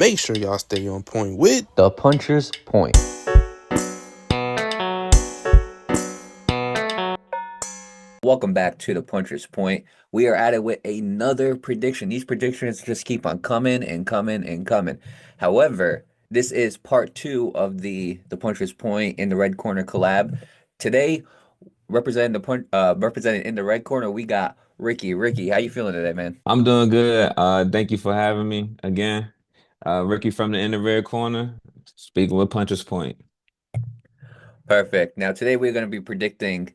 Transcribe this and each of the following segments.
Make sure y'all stay on point with The Puncher's Point. Welcome back to the Puncher's Point. We are at it with another prediction. These predictions just keep on coming and coming and coming. However, this is part two of the Puncher's Point in the red corner collab. Today, representing in the red corner, we got Ricky. Ricky, how you feeling today, man? I'm doing good. Thank you for having me again. Ricky from the In the Red Corner, speaking with Puncher's Point. Perfect. Now today we're going to be predicting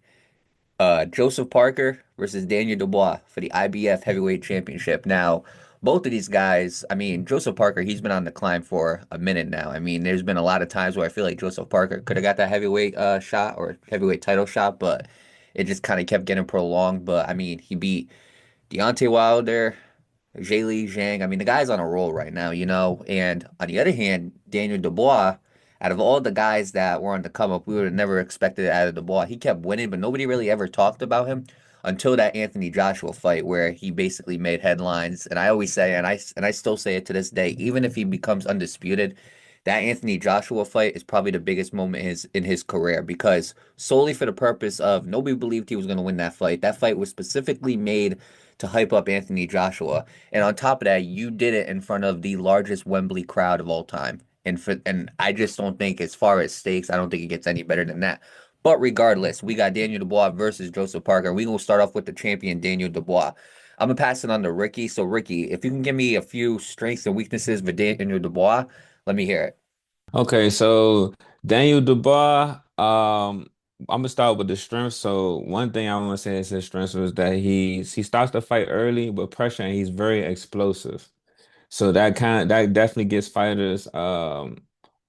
Joseph Parker versus Daniel Dubois for the IBF Heavyweight Championship. Now, both of these guys, I mean, Joseph Parker, he's been on the climb for a minute now. I mean, there's been a lot of times where I feel like Joseph Parker could have got that heavyweight shot or heavyweight title shot, but it just kind of kept getting prolonged. But I mean, he beat Deontay Wilder, Zhilei, Zhang. I mean, the guy's on a roll right now, you know. And on the other hand, Daniel Dubois, out of all the guys that were on the come up, we would have never expected it out of Dubois. He kept winning, but nobody really ever talked about him until that Anthony Joshua fight where he basically made headlines. And I always say, and I still say it to this day, even if he becomes undisputed, that Anthony Joshua fight is probably the biggest moment in his career because solely for the purpose of nobody believed he was going to win that fight. That fight was specifically made to hype up Anthony Joshua. And on top of that, you did it in front of the largest Wembley crowd of all time. And I just don't think, as far as stakes, I don't think it gets any better than that. But regardless, we got Daniel Dubois versus Joseph Parker. We're gonna start off with the champion, Daniel Dubois. I'm gonna pass it on to Ricky. So Ricky, if you can give me a few strengths and weaknesses for Daniel Dubois, let me hear it. Okay, so Daniel Dubois, I'm gonna start with the strengths. So one thing I want to say is his strengths was that he starts the fight early with pressure and he's very explosive. So that definitely gets fighters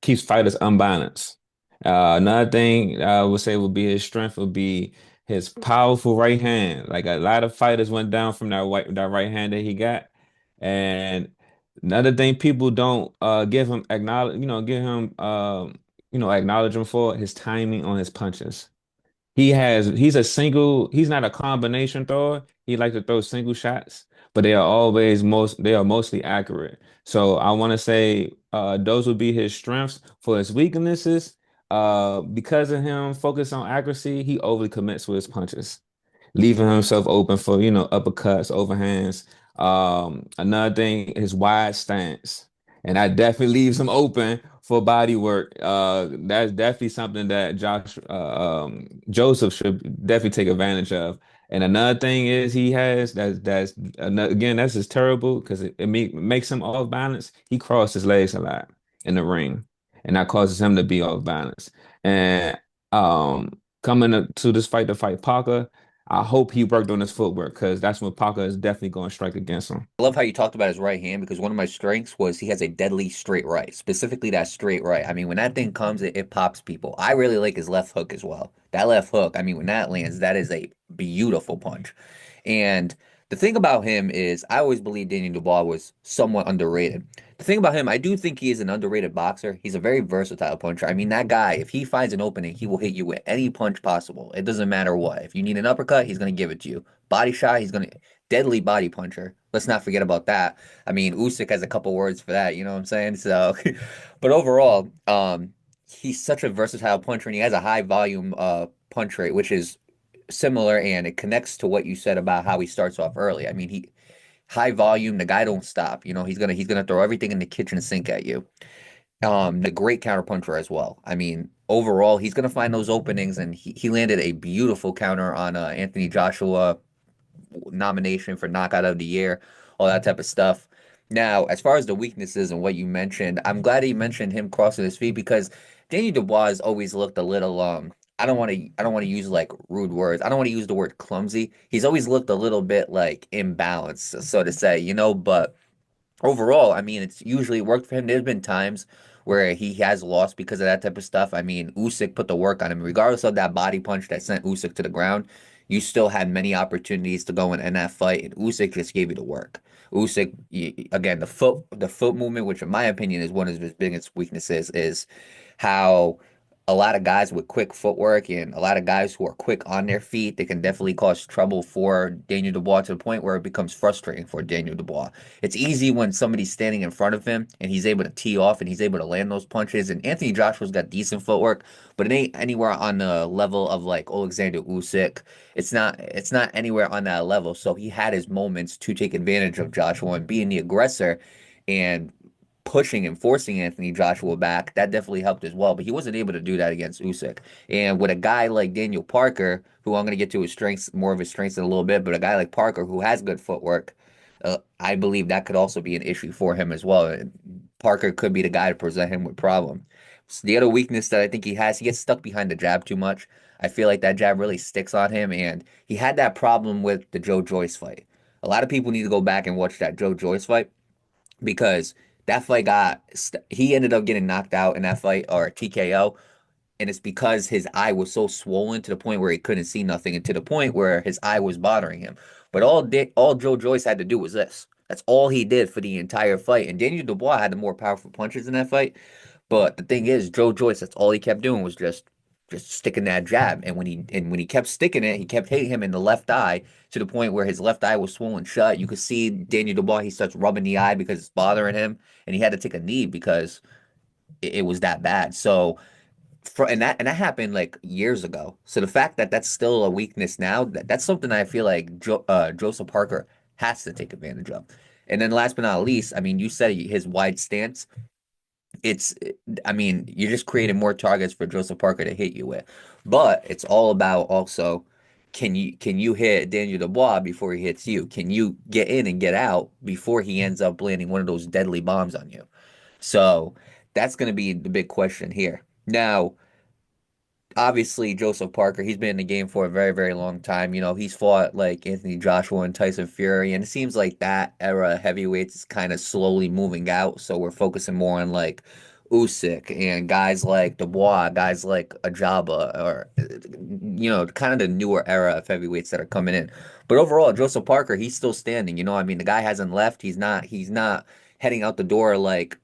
keeps fighters unbalanced. Another thing I would say would be his strength would be his powerful right hand. Like a lot of fighters went down from that right hand that he got. And another thing people don't give him acknowledge, give him acknowledge him for his timing on his punches. He's not a combination thrower. He likes to throw single shots, but they are mostly accurate. So I want to say those would be his strengths. For his weaknesses, because of him focus on accuracy, he overly commits with his punches, leaving himself open for, uppercuts, overhands. Another thing, his wide stance. And that definitely leaves him open for body work. That's definitely something that Joseph should definitely take advantage of. And another thing is he has again, that's just terrible because makes him off balance. He crosses his legs a lot in the ring, and that causes him to be off balance. And coming to this fight to fight Parker. I hope he worked on his footwork because that's when Parker is definitely going to strike against him. I love how you talked about his right hand because one of my strengths was he has a deadly straight right, specifically that straight right. I mean, when that thing comes, it pops people. I really like his left hook as well. That left hook, I mean, when that lands, that is a beautiful punch. And the thing about him is, I always believed Daniel Dubois was somewhat underrated. The thing about him, I do think he is an underrated boxer. He's a very versatile puncher. I mean, that guy, if he finds an opening, he will hit you with any punch possible. It doesn't matter what. If you need an uppercut, he's going to give it to you. Body shot, he's going to deadly body puncher. Let's not forget about that. I mean, Usyk has a couple words for that, you know what I'm saying? So, but overall, he's such a versatile puncher and he has a high volume punch rate, which is similar and it connects to what you said about how he starts off early. I mean, he high volume, the guy don't stop. You know, he's gonna throw everything in the kitchen sink at you. The great counterpuncher as well. I mean, overall, he's gonna find those openings and he landed a beautiful counter on Anthony Joshua nomination for knockout of the year, all that type of stuff. Now, as far as the weaknesses and what you mentioned, I'm glad he mentioned him crossing his feet because Danny Dubois has always looked a little I don't want to use like rude words. I don't want to use the word clumsy. He's always looked a little bit like imbalanced, so to say, you know, but overall, I mean, it's usually worked for him. There's been times where he has lost because of that type of stuff. I mean, Usyk put the work on him. Regardless of that body punch that sent Usyk to the ground, you still had many opportunities to go and end that fight, and Usyk just gave you the work. Usyk, again, the foot movement, which in my opinion is one of his biggest weaknesses, is how a lot of guys with quick footwork and a lot of guys who are quick on their feet. They can definitely cause trouble for Daniel Dubois to the point where it becomes frustrating for Daniel Dubois. It's easy when somebody's standing in front of him and he's able to tee off and he's able to land those punches. And Anthony Joshua's got decent footwork, but it ain't anywhere on the level of like Alexander Usyk. It's not anywhere on that level. So he had his moments to take advantage of Joshua and being the aggressor and pushing and forcing Anthony Joshua back, that definitely helped as well. But he wasn't able to do that against Usyk. And with a guy like Daniel Parker, who I'm going to get to his strengths, more of his strengths in a little bit, but a guy like Parker who has good footwork, I believe that could also be an issue for him as well. And Parker could be the guy to present him with problem. So the other weakness that I think he has, he gets stuck behind the jab too much. I feel like that jab really sticks on him, and he had that problem with the Joe Joyce fight. A lot of people need to go back and watch that Joe Joyce fight because that fight he ended up getting knocked out in that fight or TKO, and it's because his eye was so swollen to the point where he couldn't see nothing, and to the point where his eye was bothering him. But all Joe Joyce had to do was this. That's all he did for the entire fight. And Daniel Dubois had the more powerful punches in that fight. But the thing is, Joe Joyce, that's all he kept doing was just sticking that jab. And when he kept sticking it, he kept hitting him in the left eye to the point where his left eye was swollen shut. You could see Daniel Dubois, he starts rubbing the eye because it's bothering him, and he had to take a knee because it was that bad. So and that happened like years ago. So the fact that that's still a weakness now, that's something I feel like Joseph Parker has to take advantage of. And then last but not least, I mean, you said his wide stance. It's, I mean, you're just creating more targets for Joseph Parker to hit you with. But it's all about also, can you hit Daniel Dubois before he hits you? Can you get in and get out before he ends up landing one of those deadly bombs on you? So that's going to be the big question here. Now, obviously Joseph Parker, he's been in the game for a very, very long time. You know, he's fought like Anthony Joshua and Tyson Fury, and it seems like that era of heavyweights is kind of slowly moving out. So we're focusing more on like Usyk and guys like Dubois, guys like Ajaba, or kind of the newer era of heavyweights that are coming in. But overall, Joseph Parker, he's still standing. You know, I mean, the guy hasn't left. He's not heading out the door like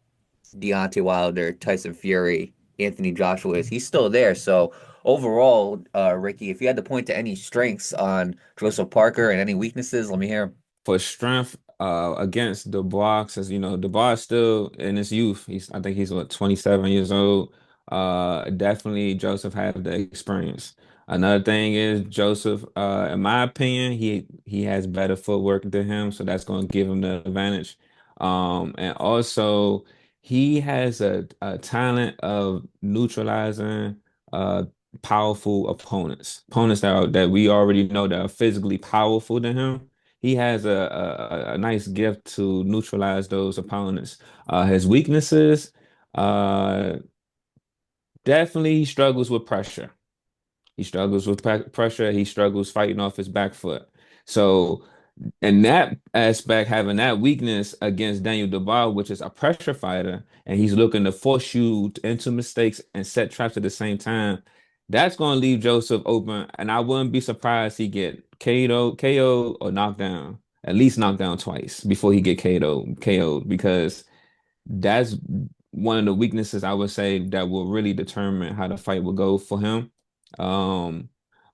Deontay Wilder, Tyson Fury, Anthony Joshua is. He's still there. So overall, Ricky, if you had to point to any strengths on Joseph Parker and any weaknesses, let me hear 'em. For strength against Dubois, as you know, Dubois is still in his youth. I think he's what, 27 years old. Definitely Joseph have the experience. Another thing is Joseph, in my opinion, he has better footwork than him, so that's going to give him the advantage. And also he has a talent of neutralizing powerful opponents that we already know that are physically powerful than him. He has a nice gift to neutralize those opponents. His weaknesses, uh, definitely he struggles with pressure. He struggles with pressure. He struggles fighting off his back foot. So in that aspect, having that weakness against Daniel Dubois, which is a pressure fighter, and he's looking to force you into mistakes and set traps at the same time, that's going to leave Joseph open. And I wouldn't be surprised he get KO or knocked down, at least knocked down twice before he get KO'd, because that's one of the weaknesses I would say that will really determine how the fight will go for him. Um,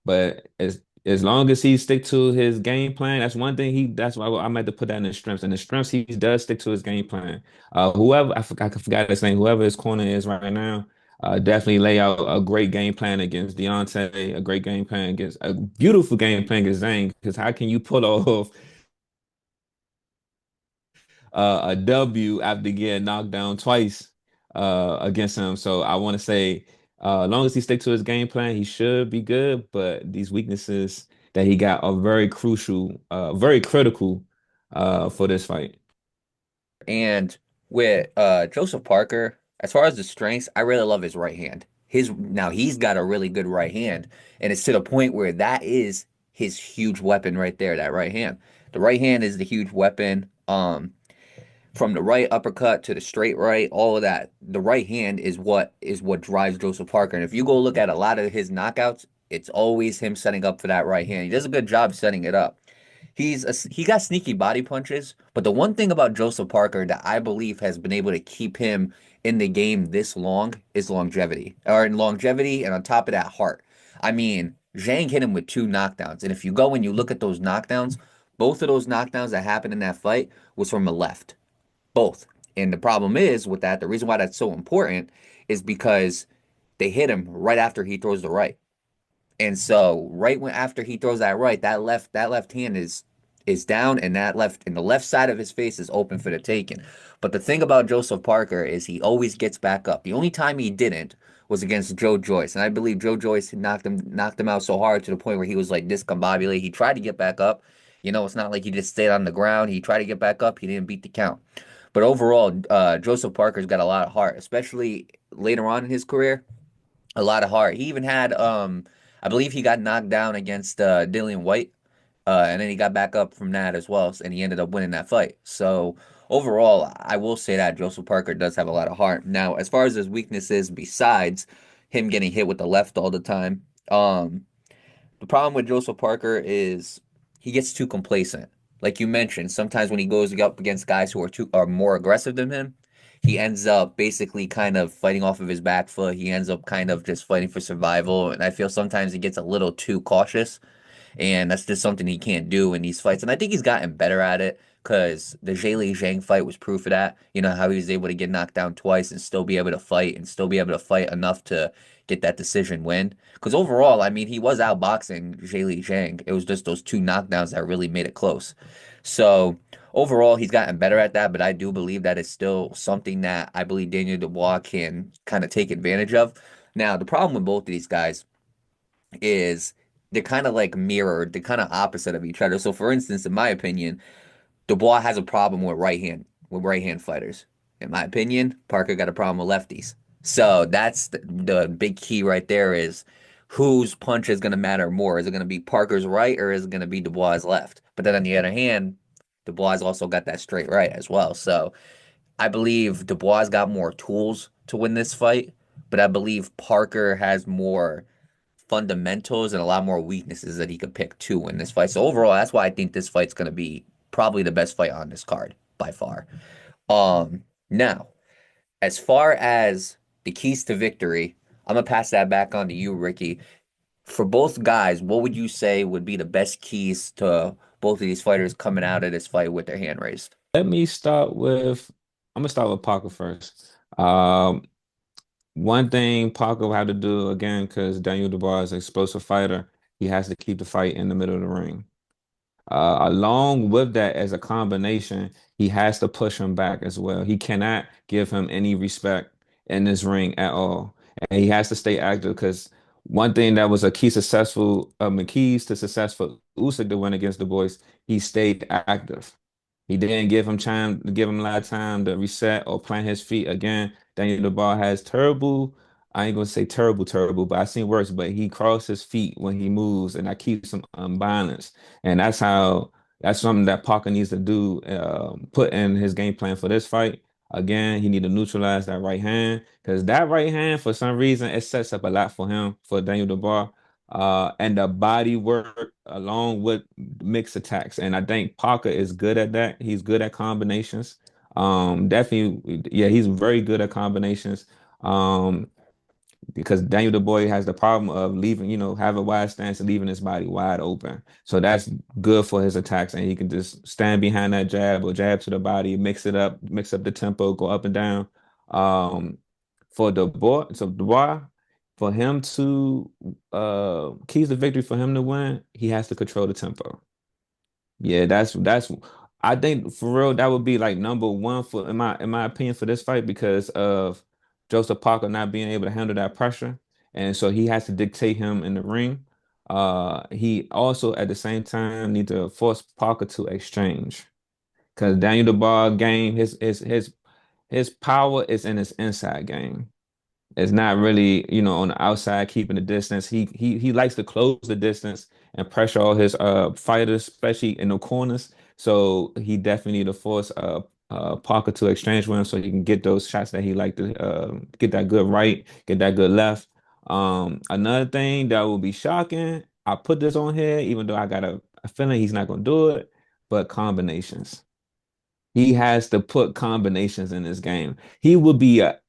but as long as he stick to his game plan, that's one thing that's why I meant to put that in his strengths. And the strengths he does stick to his game plan. Whoever I forgot his name, whoever his corner is right now, definitely lay out a great game plan against Deontay, a great game plan against a beautiful game plan against Zhang. Because how can you pull off a W after getting knocked down twice against him? So I want to say, as long as he stick to his game plan, he should be good. But these weaknesses that he got are very crucial, very critical for this fight. And with Joseph Parker, as far as the strengths, I really love his right hand. He's got a really good right hand, and it's to the point where that is his huge weapon right there, that right hand. The right hand is the huge weapon. From the right uppercut to the straight right, all of that. The right hand is what drives Joseph Parker. And if you go look at a lot of his knockouts, it's always him setting up for that right hand. He does a good job setting it up. He got sneaky body punches, but the one thing about Joseph Parker that I believe has been able to keep him in the game this long is longevity, or in longevity, and on top of that, heart. I mean, Zhang hit him with two knockdowns, and if you go and you look at those knockdowns, both of those knockdowns that happened in that fight was from the left, both. And the problem is with that, the reason why that's so important is because they hit him right after he throws the right. And so right when after he throws that right, that left hand is down, and the left side of his face is open for the taking. But the thing about Joseph Parker is he always gets back up. The only time he didn't was against Joe Joyce. And I believe Joe Joyce knocked him out so hard to the point where he was like discombobulated. He tried to get back up. It's not like he just stayed on the ground. He tried to get back up. He didn't beat the count. But overall, Joseph Parker's got a lot of heart, especially later on in his career. A lot of heart. He even had I believe he got knocked down against Dillian White, and then he got back up from that as well, and he ended up winning that fight. So overall, I will say that Joseph Parker does have a lot of heart. Now, as far as his weaknesses, besides him getting hit with the left all the time, the problem with Joseph Parker is he gets too complacent. Like you mentioned, sometimes when he goes up against guys who are more aggressive than him, he ends up basically kind of fighting off of his back foot. He ends up kind of just fighting for survival. And I feel sometimes he gets a little too cautious. And that's just something he can't do in these fights. And I think he's gotten better at it because the Zhilei Zhang fight was proof of that. You know, how he was able to get knocked down twice and still be able to fight and still be able to fight enough to get that decision win. Because overall, I mean, he was outboxing Zhilei Zhang. It was just those two knockdowns that really made it close. So overall, he's gotten better at that, but I do believe that is still something that I believe Daniel Dubois can kind of take advantage of. Now, the problem with both of these guys is they're kind of like mirrored, they're kind of opposite of each other. So for instance, in my opinion, Dubois has a problem with right hand fighters. In my opinion, Parker got a problem with lefties. So that's the big key right there is whose punch is going to matter more. Is it going to be Parker's right or is it going to be Dubois' left? But then on the other hand, Dubois also got that straight right as well. So I believe Dubois got more tools to win this fight, but I believe Parker has more fundamentals and a lot more weaknesses that he could pick too in this fight. So overall, that's why I think this fight's going to be probably the best fight on this card by far. Now, as far as the keys to victory, I'm gonna pass that back on to you, Ricky. For both guys, what would you say would be the best keys to both of these fighters coming out of this fight with their hand raised? Let me start with I'm gonna start with Parker first. One thing Parker will have to do again, because Daniel Dubois is an explosive fighter, he has to keep the fight in the middle of the ring. Along with that, as a combination, he has to push him back as well. He cannot give him any respect in this ring at all, and he has to stay active because one thing that was a keys to successful Usyk to win against the boys, he stayed active. He didn't give him a lot of time to reset or plant his feet again. Daniel Dubois has terrible. I ain't gonna say terrible, terrible, but I've seen worse. But he crosses his feet when he moves, and that keeps him unbalanced. And that's something that Parker needs to do. Put in his game plan for this fight. Again, he need to neutralize that right hand because that right hand, for some reason, it sets up a lot for him for Daniel Dubois. And the body work along with mixed attacks. And I think Parker is good at that. He's good at combinations. Definitely, yeah, he's very good at combinations. Um, because Daniel Dubois has the problem of leaving, have a wide stance and leaving his body wide open. So that's good for his attacks, and he can just stand behind that jab or jab to the body, mix up the tempo, go up and down. Um, for Dubois, for him to keys the victory for him to win, he has to control the tempo. Yeah, that's I think for real that would be like number one for in my opinion for this fight because of Joseph Parker not being able to handle that pressure. And so he has to dictate him in the ring. He also at the same time need to force Parker to exchange. Because Daniel Dubois game, his power is in his inside game. It's not really, on the outside keeping the distance. He likes to close the distance and pressure all his fighters, especially in the corners. So he definitely need to force Parker to exchange with him so he can get those shots that he like to get that good right, get that good left. Another thing that will be shocking, I put this on here, even though I feel like he's not gonna do it, but combinations. He has to put combinations in this game. He would be a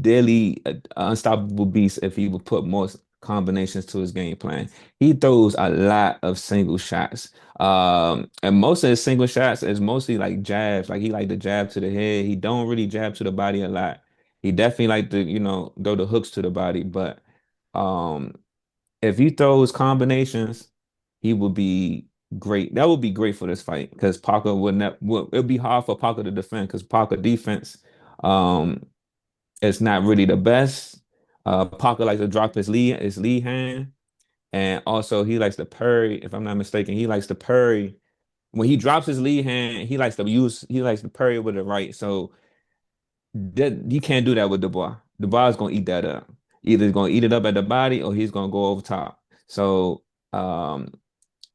daily unstoppable beast if he would put more combinations to his game plan. He throws a lot of single shots. And most of his single shots is mostly like jabs. Like he like to jab to the head. He don't really jab to the body a lot. He definitely like to, throw the hooks to the body. But um if he throws combinations, he would be great. That would be great for this fight because Parker would not. It'd be hard for Parker to defend because Parker defense, um, is not really the best. Parker likes to drop his lead hand, and also he likes to parry. If I'm not mistaken, he likes to parry when he drops his lead hand. He likes to parry with the right. So that you can't do that with Dubois. Dubois is gonna eat that up. Either he's gonna eat it up at the body or he's gonna go over top. So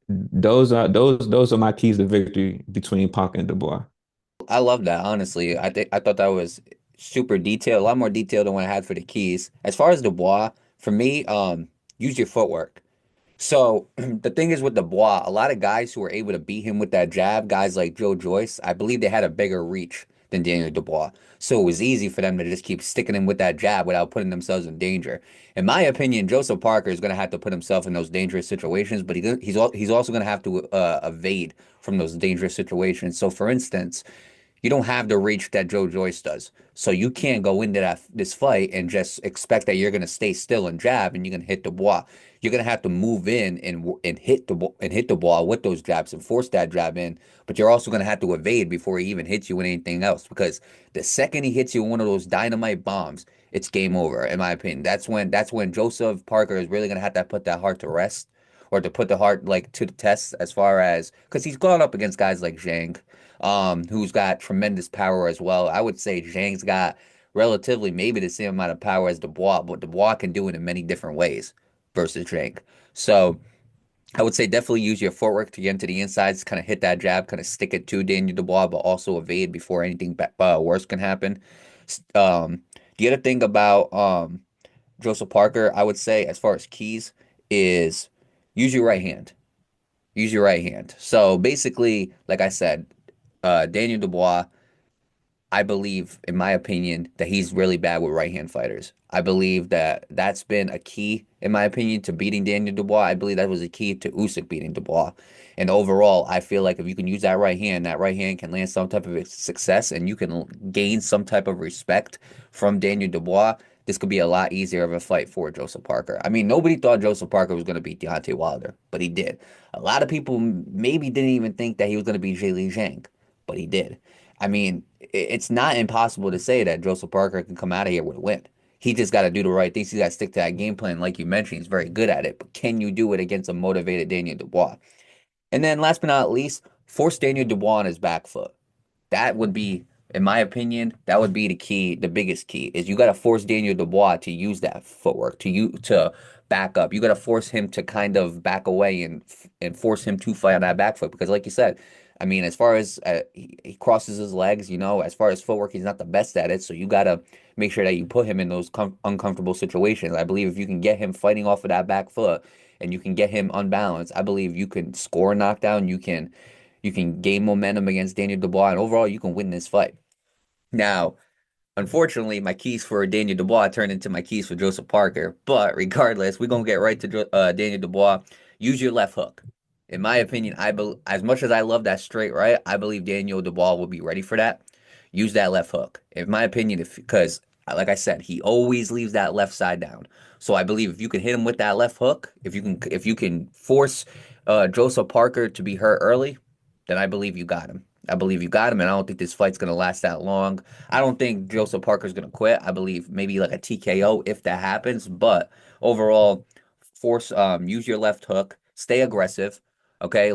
those are my keys to victory between Pac and Dubois. I love that, honestly. I thought that was super detailed, a lot more detailed than what I had for the keys. As far as Dubois, for me, use your footwork. So the thing is with Dubois, a lot of guys who were able to beat him with that jab, guys like Joe Joyce, I believe they had a bigger reach than Daniel Dubois. So it was easy for them to just keep sticking him with that jab without putting themselves in danger. In my opinion, Joseph Parker is going to have to put himself in those dangerous situations, but he's also going to have to evade from those dangerous situations. So for instance, you don't have the reach that Joe Joyce does. So you can't go into this fight and just expect that you're going to stay still and jab and you're going to hit Dubois. You're going to have to move in and hit the ball with those jabs and force that jab in. But you're also going to have to evade before he even hits you with anything else because the second he hits you with one of those dynamite bombs, it's game over. In my opinion, that's when Joseph Parker is really going to have to put that heart to rest or to put the heart like to the test as far as because he's gone up against guys like Zhang who's got tremendous power as well. I would say Zhang's got relatively maybe the same amount of power as Dubois, but Dubois can do it in many different ways versus Zhang. So I would say definitely use your footwork to get into the insides, kind of hit that jab, kind of stick it to Daniel Dubois, but also evade before anything worse can happen. The other thing about Joseph Parker, I would say, as far as keys, is use your right hand. Use your right hand. So basically, like I said, Daniel Dubois, I believe, in my opinion, that he's really bad with right hand fighters. I believe that that's been a key, in my opinion, to beating Daniel Dubois. I believe that was a key to Usyk beating Dubois. And overall, I feel like if you can use that right hand can land some type of success and you can gain some type of respect from Daniel Dubois. This could be a lot easier of a fight for Joseph Parker. I mean, nobody thought Joseph Parker was going to beat Deontay Wilder, but he did. A lot of people maybe didn't even think that he was going to beat Zhang, but he did. I mean, it's not impossible to say that Joseph Parker can come out of here with a win. He just got to do the right things. He's got to stick to that game plan. Like you mentioned, he's very good at it. But can you do it against a motivated Daniel Dubois? And then last but not least, force Daniel Dubois on his back foot. That would be, in my opinion, that would be the key, the biggest key is you got to force Daniel Dubois to use that footwork to back up. You got to force him to kind of back away and force him to fight on that back foot because, like you said, I mean, as far as he crosses his legs, as far as footwork, he's not the best at it. So you got to make sure that you put him in those uncomfortable situations. I believe if you can get him fighting off of that back foot and you can get him unbalanced, I believe you can score a knockdown. You can gain momentum against Daniel Dubois, and overall, you can win this fight. Now, unfortunately, my keys for Daniel Dubois turned into my keys for Joseph Parker. But regardless, we're gonna get right to Daniel Dubois. Use your left hook. In my opinion, as much as I love that straight right, I believe Daniel Dubois will be ready for that. Use that left hook. In my opinion, if because like I said, he always leaves that left side down. So I believe if you can hit him with that left hook, if you can force Joseph Parker to be hurt early, then I believe you got him. I believe you got him, and I don't think this fight's gonna last that long. I don't think Joseph Parker's gonna quit. I believe maybe like a TKO if that happens, but overall, use your left hook, stay aggressive. Okay,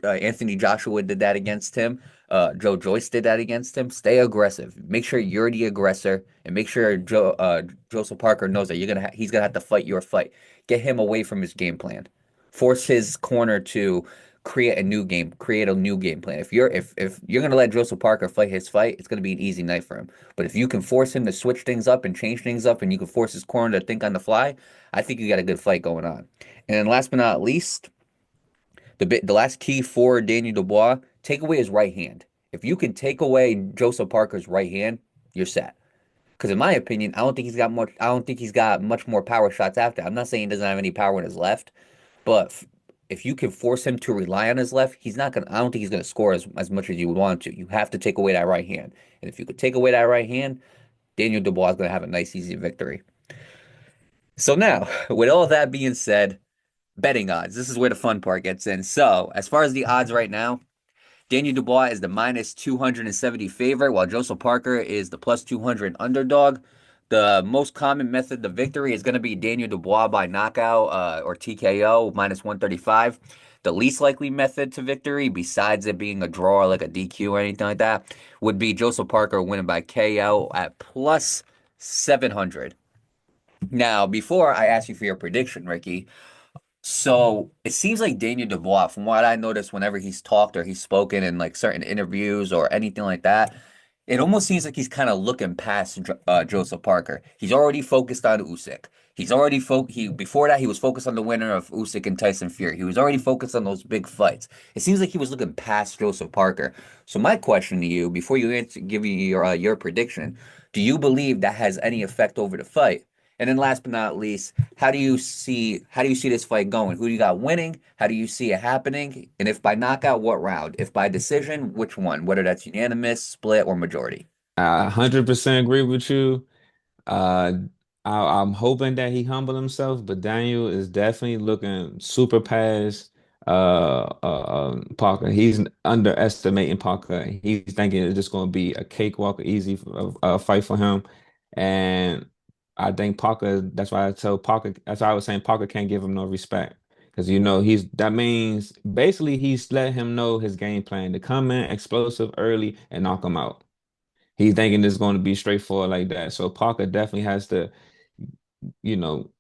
Anthony Joshua did that against him. Joe Joyce did that against him. Stay aggressive. Make sure you're the aggressor, and make sure Joseph Parker knows that he's gonna have to fight your fight. Get him away from his game plan. Force his corner to create a new game plan. If you're gonna let Joseph Parker fight his fight, it's gonna be an easy night for him. But if you can force him to switch things up and change things up, and you can force his corner to think on the fly, I think you got a good fight going on. And then last but not least, The last key for Daniel Dubois, take away his right hand. If you can take away Joseph Parker's right hand, you're set. Because in my opinion, I don't think he's got much. I don't think he's got much more power shots after. I'm not saying he doesn't have any power in his left, but if you can force him to rely on his left, he's not gonna. I don't think he's gonna score as much as you would want to. You have to take away that right hand, and if you could take away that right hand, Daniel Dubois is gonna have a nice, easy victory. So now, with all that being said, betting odds. This is where the fun part gets in. So, as far as the odds right now, Daniel Dubois is the minus 270 favorite, while Joseph Parker is the plus 200 underdog. The most common method to victory is going to be Daniel Dubois by knockout or TKO, minus 135. The least likely method to victory, besides it being a draw like a DQ or anything like that, would be Joseph Parker winning by KO at plus 700. Now, before I ask you for your prediction, Ricky, so it seems like Daniel Dubois, from what I noticed whenever he's talked or he's spoken in like certain interviews or anything like that, it almost seems like he's kind of looking past Joseph Parker. He's already focused on Usyk. He's already he before that he was focused on the winner of Usyk and Tyson Fury. He was already focused on those big fights. It seems like he was looking past Joseph Parker. So my question to you, before you answer, give me your prediction, do you believe that has any effect over the fight? And then last but not least, how do you see this fight going? Who do you got winning? How do you see it happening? And if by knockout, what round? If by decision, which one? Whether that's unanimous, split, or majority. I 100% agree with you. Uh, I'm hoping that he humble himself, but Daniel is definitely looking super past Parker. He's underestimating Parker. He's thinking it's just going to be a cakewalk, easy fight for him. And I think Parker, that's why I tell Parker, that's why I was saying Parker can't give him no respect. Because that means basically he's let him know his game plan to come in explosive early and knock him out. He's thinking it's going to be straightforward like that. So Parker definitely has to, you know,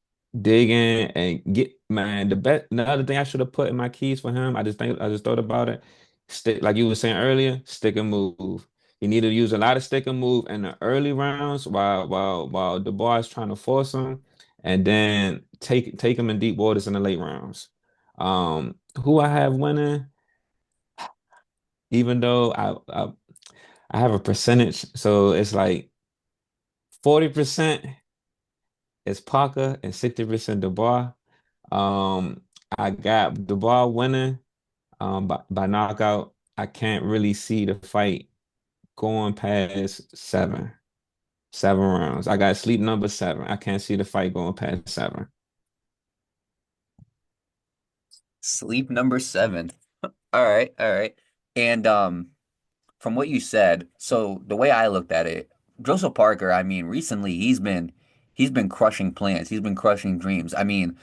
dig in and get, man. The other thing I should have put in my keys for him, I just thought about it. Stick, like you were saying earlier, stick and move. He need to use a lot of stick and move in the early rounds while the boy is trying to force him, and then take him in deep waters in the late rounds. Who I have winning, even though I have a percentage, so it's like 40% is Parker and 60% Dubois. Um, I got Dubois winning by knockout. I can't really see the fight going past seven rounds. I got sleep number seven. I can't see the fight going past seven. Sleep number seven. All right, all right. And from what you said, so the way I looked at it, Joseph Parker, I mean, recently he's been crushing plans. He's been crushing dreams. I mean,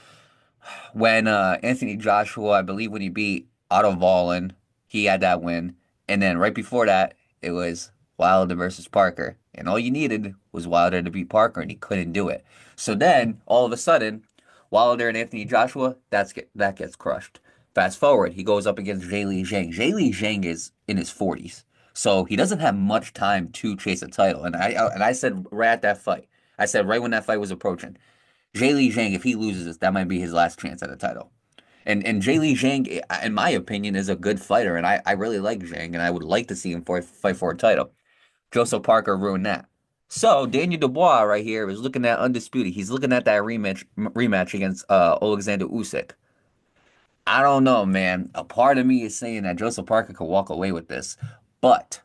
when Anthony Joshua, I believe when he beat Otto Wallin, he had that win. And then right before that, it was Wilder versus Parker. And all you needed was Wilder to beat Parker, and he couldn't do it. So then, all of a sudden, Wilder and Anthony Joshua, that gets crushed. Fast forward, he goes up against Zhilei Zhang. Zhilei Zhang is in his 40s. So he doesn't have much time to chase a title. And I said right at that fight, I said right when that fight was approaching, Zhilei Zhang, if he loses this, that might be his last chance at a title. And Zhilei Zhang, in my opinion, is a good fighter, and I really like Zhang, and I would like to see him fight for a title. Joseph Parker ruined that. So Daniel Dubois right here is looking at undisputed. He's looking at that rematch against Alexander Usyk. I don't know, man. A part of me is saying that Joseph Parker could walk away with this, but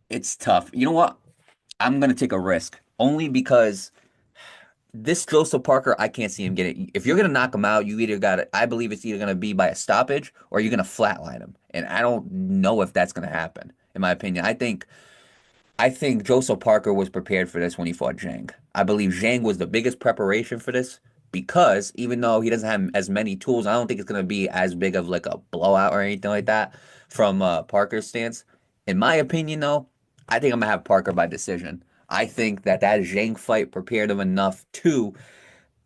it's tough. You know what? I'm gonna take a risk only because this Joseph Parker, I can't see him getting. If you're gonna knock him out, you either got to. I believe it's either gonna be by a stoppage or you're gonna flatline him, and I don't know if that's gonna happen. In my opinion, I think Joseph Parker was prepared for this when he fought Zhang. I believe Zhang was the biggest preparation for this because even though he doesn't have as many tools, I don't think it's gonna be as big of like a blowout or anything like that from Parker's stance. In my opinion, though, I think I'm gonna have Parker by decision. I think that Zhang fight prepared him enough to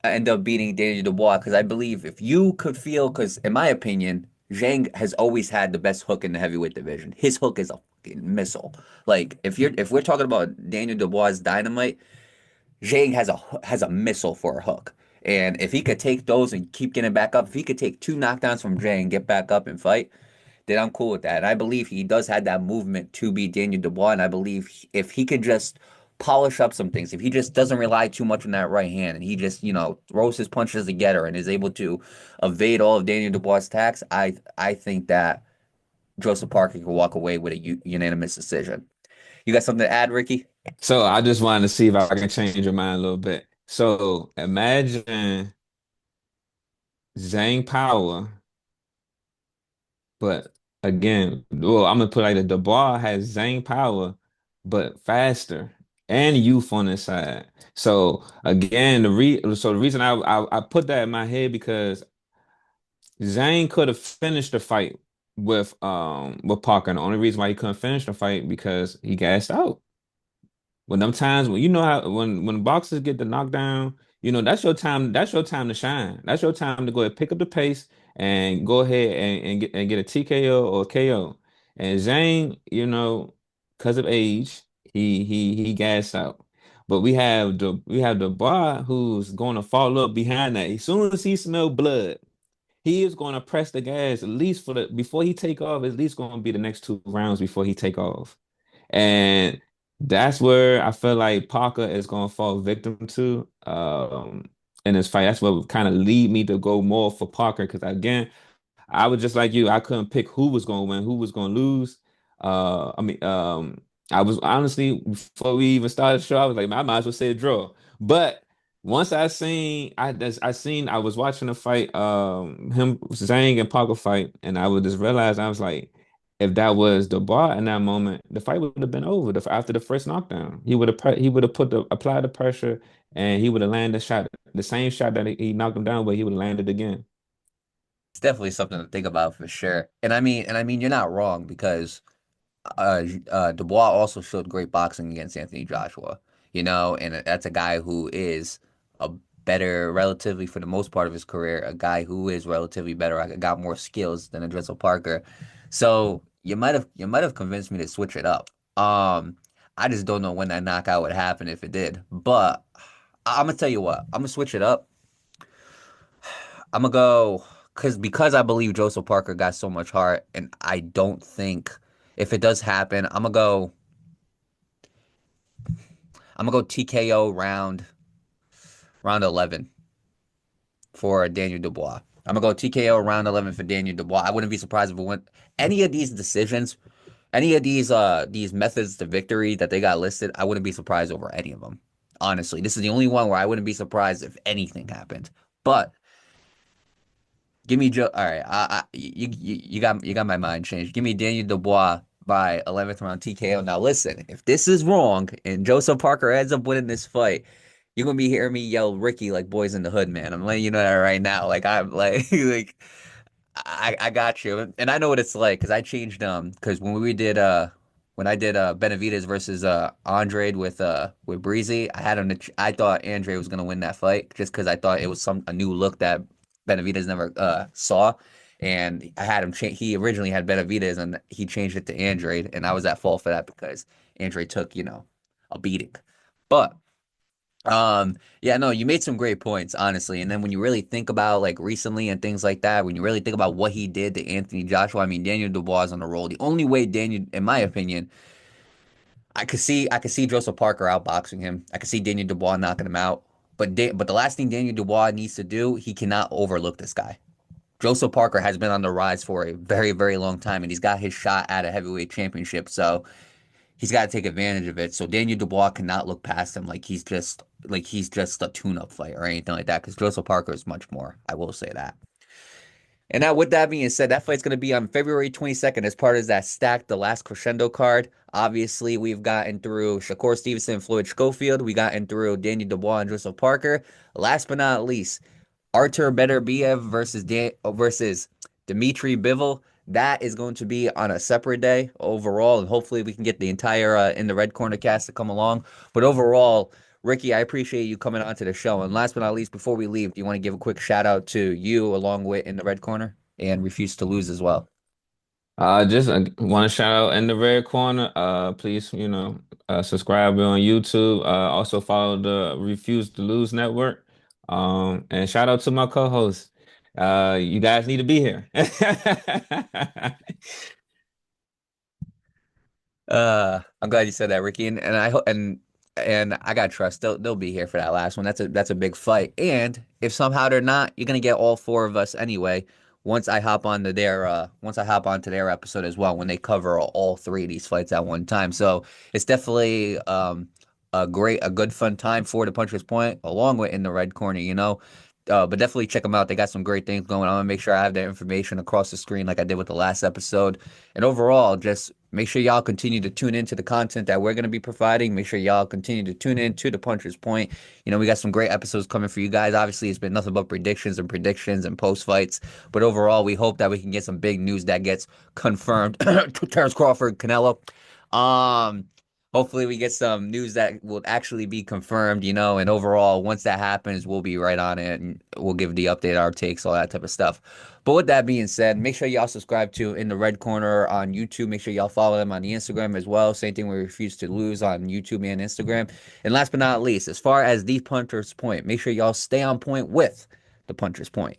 end up beating Daniel Dubois because I believe if you could feel, because in my opinion, Zhang has always had the best hook in the heavyweight division. His hook is a fucking missile. Like if we're talking about Daniel Dubois' dynamite, Zhang has a missile for a hook. And if he could take those and keep getting back up, if he could take two knockdowns from Jay and get back up and fight, then I'm cool with that. And I believe he does have that movement to be Daniel Dubois. And I believe if he could just polish up some things, if he just doesn't rely too much on that right hand and he just, throws his punches together and is able to evade all of Daniel Dubois' attacks, I think that Joseph Parker can walk away with a unanimous decision. You got something to add, Ricky? So I just wanted to see if I can change your mind a little bit. So imagine Zhang Power, but again, well, I'm gonna put like the Dubois has Zhang Power, but faster and youth on his side. So again, the reason I put that in my head because Zhang could have finished the fight with Parker. And the only reason why he couldn't finish the fight because he gassed out. When them times when you know how when boxers get the knockdown, that's your time to shine. That's your time to go ahead pick up the pace and go ahead and get a TKO or a KO. And Zhang, because of age, he gassed out. But we have the bar who's going to follow up behind that. As soon as he smell blood, he is going to press the gas at least for the before he take off, at least going to be the next 2 rounds before he take off. And that's where I feel like Parker is going to fall victim to in this fight. That's what would kind of lead me to go more for Parker because again, I was just like you. I couldn't pick who was going to win, who was going to lose. I mean, I was honestly before we even started the show, I was like, I might as well say a draw. But once I was watching the fight, him Zhang and Parker fight, and I would just realize I was like, if that was the bar in that moment, the fight would have been over after the first knockdown. He would have applied the pressure, and he would have landed the shot, the same shot that he knocked him down, but he would have landed again. It's definitely something to think about for sure. And I mean, you're not wrong because Dubois also showed great boxing against Anthony Joshua, and that's a guy who is a better, relatively for the most part of his career, a guy who is relatively better, got more skills than a Dressel Parker. So you might have convinced me to switch it up. I just don't know when that knockout would happen if it did. But I'm gonna tell you what, I'm gonna switch it up. I'm gonna go because I believe Joseph Parker got so much heart, and I don't think if it does happen, I'm gonna go TKO round 11 for Daniel Dubois. I'm gonna go TKO round 11 for Daniel Dubois. I wouldn't be surprised if it went any of these decisions, any of these methods to victory that they got listed. I wouldn't be surprised over any of them. Honestly, this is the only one where I wouldn't be surprised if anything happened. But give me Joe. All right, you got my mind changed. Give me Daniel Dubois by 11th round TKO. Now listen, if this is wrong and Joseph Parker ends up winning this fight, you're gonna be hearing me yell Ricky like Boys in the Hood, man. I'm letting you know that right now. Like I'm like like I got you, and I know what it's like because I changed because when I did Benavidez versus Andrade with Breezy, I had him I thought Andrade was gonna win that fight just because I thought it was a new look that Benavidez never saw, and I had him change. He originally had Benavidez and he changed it to Andrade, and I was at fault for that because Andrade took a beating, but. Yeah, no, you made some great points, honestly. And then when you really think about like recently and things like that, when you really think about what he did to Anthony Joshua, I mean, Daniel Dubois is on the roll. The only way Daniel, in my opinion, I could see Joseph Parker outboxing him. I could see Daniel Dubois knocking him out. But the last thing Daniel Dubois needs to do, he cannot overlook this guy. Joseph Parker has been on the rise for a very, very long time, and he's got his shot at a heavyweight championship. So he's got to take advantage of it. So Daniel Dubois cannot look past him like he's just a tune-up fight or anything like that. Because Joseph Parker is much more. I will say that. And now, with that being said, that fight's going to be on February 22nd as part of that stacked the Last Crescendo card. Obviously, we've gotten through Shakur Stevenson, Floyd Schofield. We gotten through Daniel Dubois and Joseph Parker. Last but not least, Artur Beterbiev versus Dmitry Bivol. That is going to be on a separate day overall, and hopefully we can get the entire in the red corner cast to come along. But overall, Ricky, I appreciate you coming on to the show. And last but not least, before we leave, do you want to give a quick shout out to you along with in the red corner and refuse to lose as well? Just want to shout out in the red corner. Please, subscribe on YouTube. Also follow the Refuse to Lose Network. And shout out to my co-host. You guys need to be here. I'm glad you said that, Ricky, and I hope and I got trust they'll be here for that last one. That's a big fight. And if somehow they're not, you're gonna get all four of us anyway. Once I hop onto their episode as well when they cover all three of these fights at one time. So it's definitely a good fun time for the Puncher's Point, along with in the red corner, you know. But definitely check them out. They got some great things going on. I'm gonna make sure I have their information across the screen like I did with the last episode. And overall, just make sure y'all continue to tune into the content that we're going to be providing. Make sure y'all continue to tune in to the Puncher's Point. You know, we got some great episodes coming for you guys. Obviously, it's been nothing but predictions and post fights. But overall, we hope that we can get some big news that gets confirmed. Terrence Crawford, Canelo. Um, Hopefully we get some news that will actually be confirmed, you know, and overall, once that happens, we'll be right on it and we'll give the update, our takes, all that type of stuff. But with that being said, make sure y'all subscribe to In the Red Corner on YouTube. Make sure y'all follow them on the Instagram as well. Same thing we Refuse to Lose on YouTube and Instagram. And last but not least, as far as the Puncher's Point, make sure y'all stay on point with the Puncher's Point.